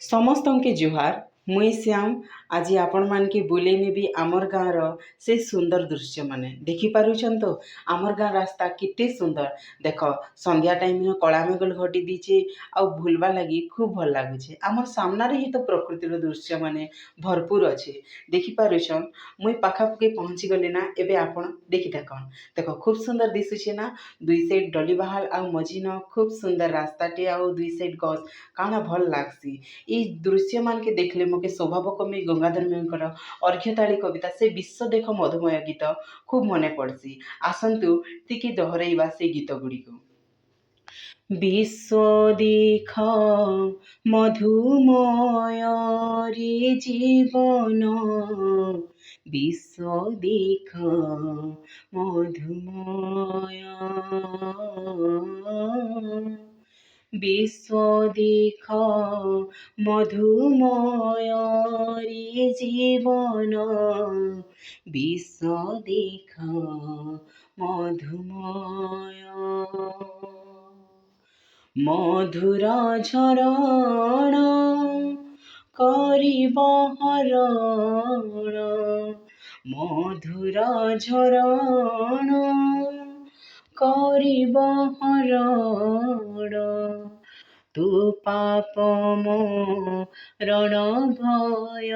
ସମସ୍ତଙ୍କୁ ଜୁହାର। ମୁଇଁ ଶ୍ୟାମ। ଆଜି ଆପଣମାନଙ୍କୁ ବୁଲେଇ ନେବି ଆମର୍ ଗାଁର ସେ ସୁନ୍ଦର ଦୃଶ୍ୟମାନେ। ଦେଖିପାରୁଛନ୍ ତ ଆମର୍ ଗାଁ ରାସ୍ତା କେତେ ସୁନ୍ଦର। ଦେଖ ସନ୍ଧ୍ୟା ଟାଇମ୍ରେ କଳା ମେଘ ଘଟି ଦେଇଛେ ଆଉ ବୁଲ୍ବା ଲାଗି ଖୁବ୍ ଭଲ ଲାଗୁଛେ। ଆମର୍ ସାମ୍ନାରେ ହିଁ ତ ପ୍ରକୃତିର ଦୃଶ୍ୟମାନେ ଭରପୁର ଅଛେ। ଦେଖିପାରୁଛନ୍ ମୁଇଁ ପାଖାପାଖି ପହଞ୍ଚିଗଲି ନା। ଏବେ ଆପଣ ଦେଖି ଦେଖନ୍। ଦେଖ ଖୁବ୍ ସୁନ୍ଦର ଦିଶୁଛେ ନା। ଦୁଇ ସାଇଡ୍ ଡଲି ବାହାଲ ଆଉ ମଝିନ ଖୁବ୍ ସୁନ୍ଦର ରାସ୍ତାଟେ ଆଉ ଦୁଇ ସାଇଡ୍ ଗଛ କାଣା ଭଲ ଲାଗ୍ସି। এই ଦୃଶ୍ୟମାନକେ ଦେଖିଲେ ମୋତେ ସ୍ୱଭାବ କବି ଗଙ୍ଗାଧର ମେହେରଙ୍କର ଅର୍ଘ୍ୟତାଳି କବିତା ସେ ବିଶ୍ୱ ଦେଖ ମଧୁମୟ ଗୀତ ଖୁବ୍ ମନେ ପଡ଼୍ସି। ଆସନ୍ତୁ ଟିକେ ଦହରାଇବା ସେ ଗୀତ ଗୁଡ଼ିକୁ। ବିଶ୍ୱ ଦେଖ ମଧୁମୟ ରେ ଜୀବନ, ବିଶ୍ୱ ଦେଖ মধুময়, বিশ্ব দেখ মধুময় রে জীবন, বিশ্ব দেখ মধুময়। মধুর ঝরণ করিব হরণ, মধুর ঝরণ করিব হরণ, তু পাপ মরণ ভয়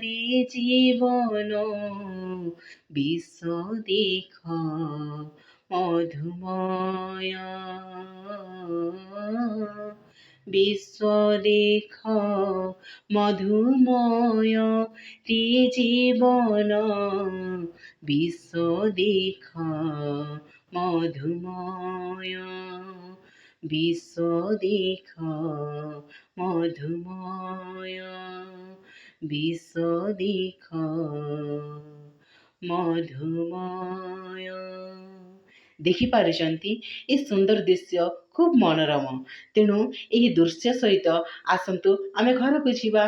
রে জীবন, বিশ্ব দেখ মধুময়, বিশ্ব দেখ মধুময় রে জীবন, বিশ্ব দেখ মধুময়, বিশ্ব দেখ মধুময়, বিশ্ব দেখ মধুমୟ। ଦେଖିପାରୁଛନ୍ତି ଏ ସୁନ୍ଦର ଦୃଶ୍ୟ ଖୁବ୍ ମନୋରମ। ତେଣୁ ଏହି ଦୃଶ୍ୟ ସହିତ ଆସନ୍ତୁ ଆମେ ଘରକୁ ଯିବା।